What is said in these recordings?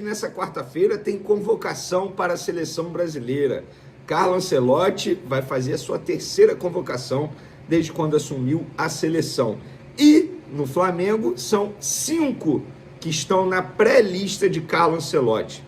Nessa quarta-feira tem convocação para a seleção brasileira. Carlo Ancelotti vai fazer a sua terceira convocação desde quando assumiu a seleção. E no Flamengo são 5 que estão na pré-lista de Carlo Ancelotti.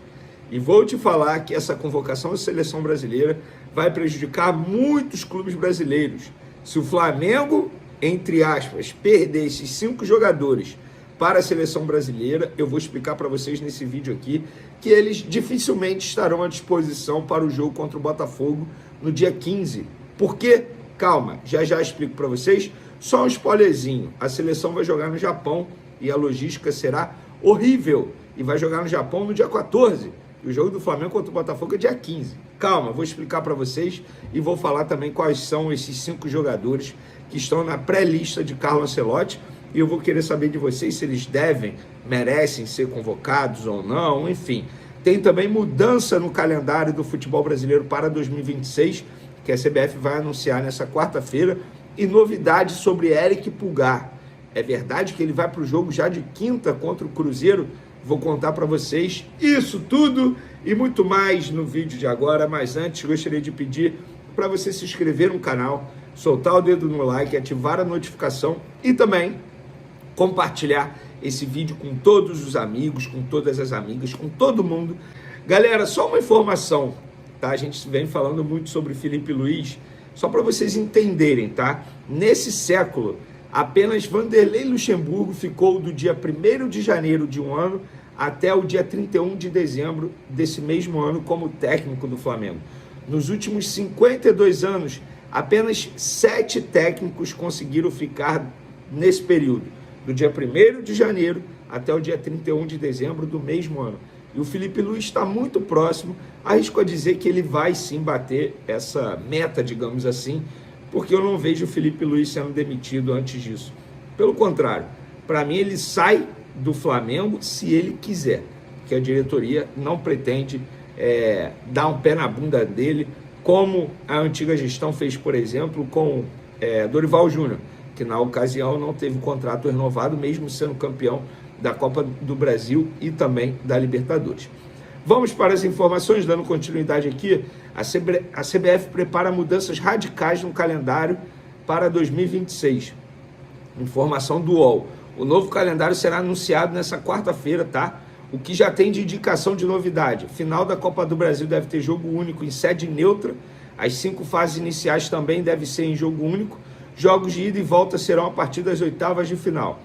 E vou te falar que essa convocação da seleção brasileira vai prejudicar muitos clubes brasileiros. Se o Flamengo, entre aspas, perder esses 5 jogadores para a seleção brasileira, eu vou explicar para vocês nesse vídeo aqui que eles dificilmente estarão à disposição para o jogo contra o Botafogo no dia 15. Por quê? Calma, já explico para vocês. Só um spoilerzinho, a seleção vai jogar no Japão e a logística será horrível. E vai jogar no Japão no dia 14. E o jogo do Flamengo contra o Botafogo é dia 15. Calma, vou explicar para vocês e vou falar também quais são esses 5 jogadores que estão na pré-lista de Carlo Ancelotti. E eu vou querer saber de vocês se eles merecem ser convocados ou não, enfim. Tem também mudança no calendário do futebol brasileiro para 2026, que a CBF vai anunciar nessa quarta-feira, e novidade sobre Eric Pulgar. É verdade que ele vai para o jogo já de quinta contra o Cruzeiro? Vou contar para vocês isso tudo e muito mais no vídeo de agora, mas antes gostaria de pedir para você se inscrever no canal, soltar o dedo no like, ativar a notificação e também compartilhar esse vídeo com todos os amigos, com todas as amigas, com todo mundo. Galera, só uma informação, tá? A gente vem falando muito sobre Felipe Luiz, só para vocês entenderem, tá? Nesse século, apenas Vanderlei Luxemburgo ficou do dia 1º de janeiro de um ano até o dia 31 de dezembro desse mesmo ano como técnico do Flamengo. Nos últimos 52 anos, apenas 7 técnicos conseguiram ficar nesse período, do dia 1º de janeiro até o dia 31 de dezembro do mesmo ano. E o Felipe Luiz está muito próximo, arrisco a dizer que ele vai sim bater essa meta, digamos assim, porque eu não vejo o Felipe Luiz sendo demitido antes disso. Pelo contrário, para mim ele sai do Flamengo se ele quiser, que a diretoria não pretende dar um pé na bunda dele, como a antiga gestão fez, por exemplo, com Dorival Júnior, que na ocasião não teve o contrato renovado, mesmo sendo campeão da Copa do Brasil e também da Libertadores. Vamos para as informações, dando continuidade aqui. A CBF prepara mudanças radicais no calendário para 2026. Informação do UOL. O novo calendário será anunciado nessa quarta-feira, tá? O que já tem de indicação de novidade. Final da Copa do Brasil deve ter jogo único em sede neutra. As 5 fases iniciais também devem ser em jogo único. Jogos de ida e volta serão a partir das oitavas de final.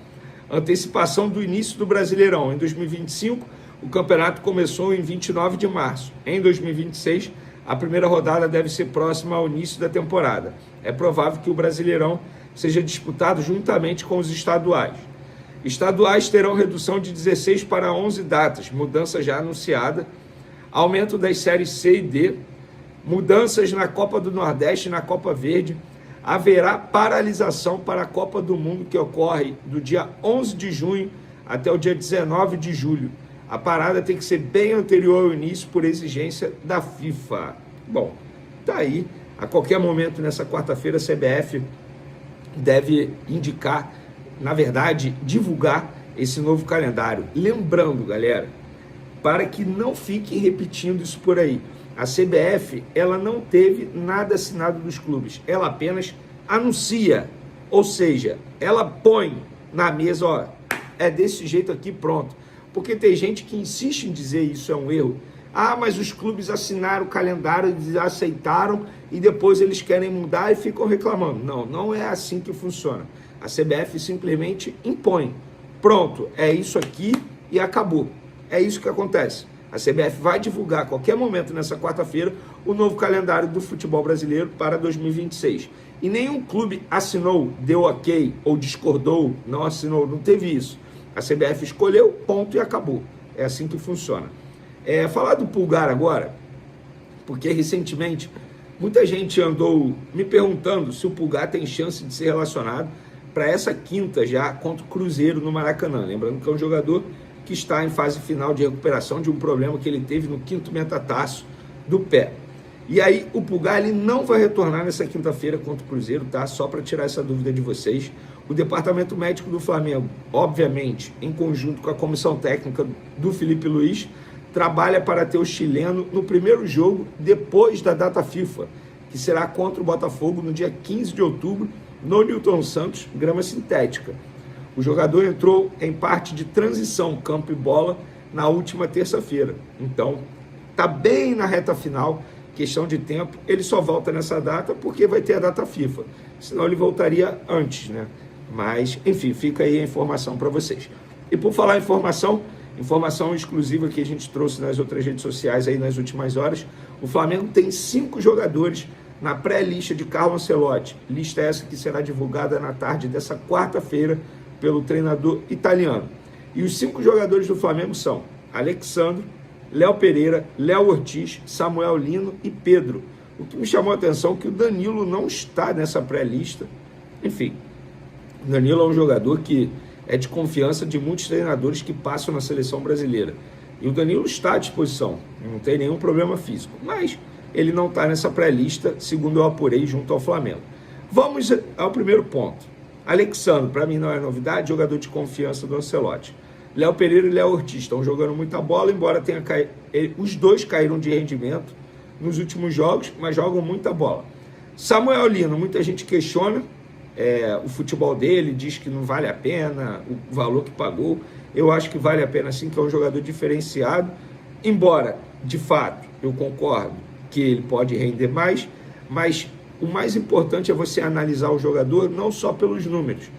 Antecipação do início do Brasileirão. Em 2025, o campeonato começou em 29 de março. Em 2026, a primeira rodada deve ser próxima ao início da temporada. É provável que o Brasileirão seja disputado juntamente com os estaduais. Estaduais terão redução de 16 para 11 datas, mudança já anunciada. Aumento das séries C e D. Mudanças na Copa do Nordeste e na Copa Verde. Haverá paralisação para a Copa do Mundo, que ocorre do dia 11 de junho até o dia 19 de julho. A parada tem que ser bem anterior ao início por exigência da FIFA. Bom, tá aí. A qualquer momento nessa quarta-feira a CBF deve indicar, na verdade, divulgar esse novo calendário. Lembrando, galera, para que não fiquem repetindo isso por aí, a CBF, ela não teve nada assinado dos clubes, ela apenas anuncia, ou seja, ela põe na mesa, ó, é desse jeito aqui, pronto. Porque tem gente que insiste em dizer isso é um erro. Ah, mas os clubes assinaram o calendário, eles aceitaram e depois eles querem mudar e ficam reclamando. Não, não é assim que funciona. A CBF simplesmente impõe. Pronto, é isso aqui e acabou. É isso que acontece. A CBF vai divulgar a qualquer momento nessa quarta-feira o novo calendário do futebol brasileiro para 2026. E nenhum clube assinou, deu ok ou discordou, não assinou, não teve isso. A CBF escolheu, ponto e acabou. É assim que funciona. Falar do Pulgar agora, porque recentemente muita gente andou me perguntando se o Pulgar tem chance de ser relacionado para essa quinta já contra o Cruzeiro no Maracanã. Lembrando que é um jogador que está em fase final de recuperação de um problema que ele teve no 5º metatarso do pé. E aí o Pulgar ele não vai retornar nessa quinta-feira contra o Cruzeiro, tá? Só para tirar essa dúvida de vocês. O departamento médico do Flamengo, obviamente, em conjunto com a comissão técnica do Felipe Luiz, trabalha para ter o chileno no primeiro jogo depois da data FIFA, que será contra o Botafogo no dia 15 de outubro, no Newton Santos, grama sintética. O jogador entrou em parte de transição campo e bola na última terça-feira. Então, está bem na reta final, questão de tempo. Ele só volta nessa data porque vai ter a data FIFA. Senão ele voltaria antes, né? Mas, enfim, fica aí a informação para vocês. E por falar em informação exclusiva que a gente trouxe nas outras redes sociais aí nas últimas horas, o Flamengo tem 5 jogadores na pré-lista de Carlo Ancelotti. Lista essa que será divulgada na tarde dessa quarta-feira pelo treinador italiano. E os 5 jogadores do Flamengo são Alexandre, Léo Pereira, Léo Ortiz, Samuel Lino e Pedro. O que me chamou a atenção é que o Danilo não está nessa pré-lista. Enfim, o Danilo é um jogador que é de confiança de muitos treinadores que passam na seleção brasileira. E o Danilo está à disposição, não tem nenhum problema físico. Mas ele não está nessa pré-lista, segundo eu apurei junto ao Flamengo. Vamos ao primeiro ponto. Alexandre, para mim não é novidade, jogador de confiança do Ancelotti. Léo Pereira e Léo Ortiz estão jogando muita bola, embora tenha os dois caíram de rendimento nos últimos jogos, mas jogam muita bola. Samuel Lino, muita gente questiona o futebol dele, diz que não vale a pena o valor que pagou. Eu acho que vale a pena sim, que é um jogador diferenciado, embora, de fato, eu concordo que ele pode render mais, mas o mais importante é você analisar o jogador não só pelos números.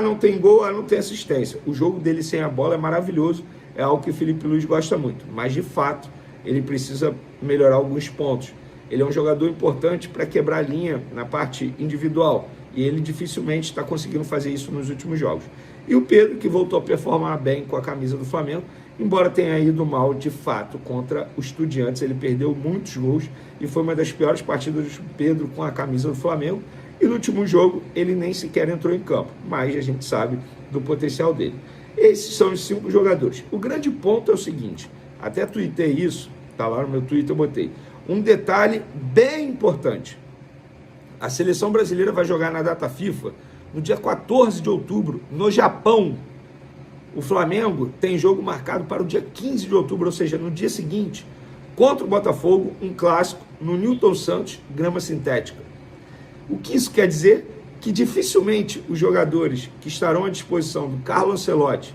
Não tem gol, não tem assistência. O jogo dele sem a bola é maravilhoso, é algo que o Felipe Luiz gosta muito, mas de fato ele precisa melhorar alguns pontos. Ele é um jogador importante para quebrar linha na parte individual, e ele dificilmente está conseguindo fazer isso nos últimos jogos. E o Pedro, que voltou a performar bem com a camisa do Flamengo, embora tenha ido mal de fato contra o Estudiantes, ele perdeu muitos gols e foi uma das piores partidas do Pedro com a camisa do Flamengo. E no último jogo ele nem sequer entrou em campo, mas a gente sabe do potencial dele. Esses são os 5 jogadores. O grande ponto é o seguinte, até tuitei isso, tá lá no meu Twitter, eu botei um detalhe bem importante. A seleção brasileira vai jogar na data FIFA no dia 14 de outubro, no Japão. O Flamengo tem jogo marcado para o dia 15 de outubro, ou seja, no dia seguinte, contra o Botafogo, um clássico no Newton Santos, grama sintética. O que isso quer dizer? Que dificilmente os jogadores que estarão à disposição do Carlo Ancelotti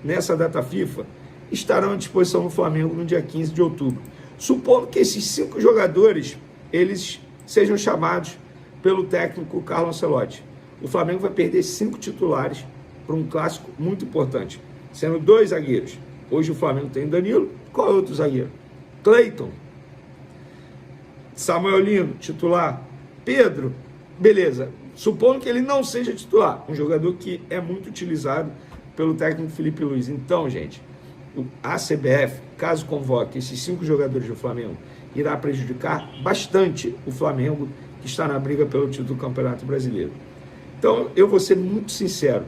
nessa data FIFA estarão à disposição do Flamengo no dia 15 de outubro. Supondo que esses 5 jogadores eles sejam chamados pelo técnico Carlo Ancelotti. O Flamengo vai perder 5 titulares para um clássico muito importante, sendo 2 zagueiros. Hoje o Flamengo tem Danilo, qual é o outro zagueiro? Cleiton, Samuel Lino, titular, Pedro, beleza. Supondo que ele não seja titular, um jogador que é muito utilizado pelo técnico Felipe Luiz. Então, gente, a CBF, caso convoque esses 5 jogadores do Flamengo, irá prejudicar bastante o Flamengo, que está na briga pelo título do Campeonato Brasileiro. Então, eu vou ser muito sincero.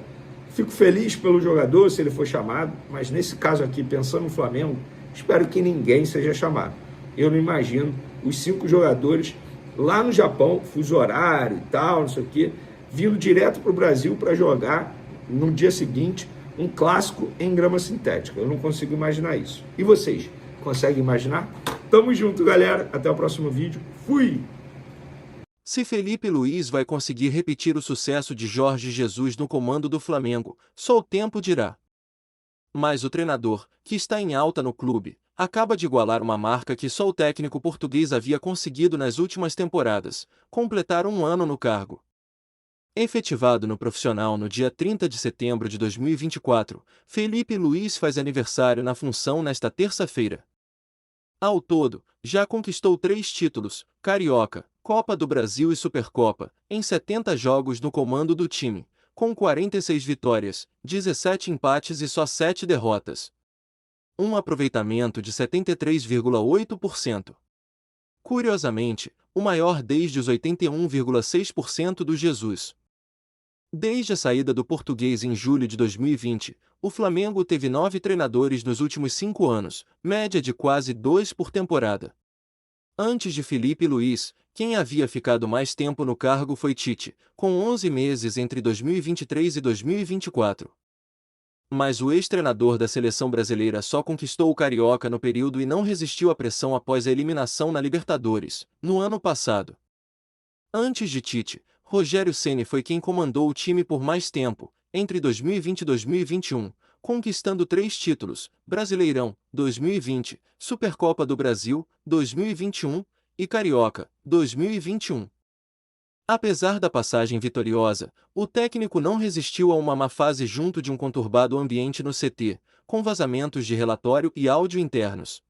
Fico feliz pelo jogador, se ele for chamado, mas nesse caso aqui, pensando no Flamengo, espero que ninguém seja chamado. Eu não imagino os 5 jogadores lá no Japão, fuso horário e tal, não sei o quê, vindo direto para o Brasil para jogar no dia seguinte um clássico em grama sintética. Eu não consigo imaginar isso. E vocês, conseguem imaginar? Tamo junto, galera. Até o próximo vídeo. Fui! Se Felipe Luiz vai conseguir repetir o sucesso de Jorge Jesus no comando do Flamengo, só o tempo dirá. Mas o treinador, que está em alta no clube, acaba de igualar uma marca que só o técnico português havia conseguido nas últimas temporadas, completar 1 ano no cargo. Efetivado no profissional no dia 30 de setembro de 2024, Felipe Luiz faz aniversário na função nesta terça-feira. Ao todo, já conquistou 3 títulos, Carioca, Copa do Brasil e Supercopa, em 70 jogos no comando do time, com 46 vitórias, 17 empates e só 7 derrotas. Um aproveitamento de 73,8%. Curiosamente, o maior desde os 81,6% do Jesus. Desde a saída do português em julho de 2020, o Flamengo teve 9 treinadores nos últimos 5 anos, média de quase 2 por temporada. Antes de Felipe Luiz, quem havia ficado mais tempo no cargo foi Tite, com 11 meses entre 2023 e 2024. Mas o ex-treinador da seleção brasileira só conquistou o Carioca no período e não resistiu à pressão após a eliminação na Libertadores, no ano passado. Antes de Tite, Rogério Ceni foi quem comandou o time por mais tempo, entre 2020 e 2021, conquistando 3 títulos: Brasileirão, 2020, Supercopa do Brasil, 2021 e Carioca, 2021. Apesar da passagem vitoriosa, o técnico não resistiu a uma má fase junto de um conturbado ambiente no CT, com vazamentos de relatório e áudio internos.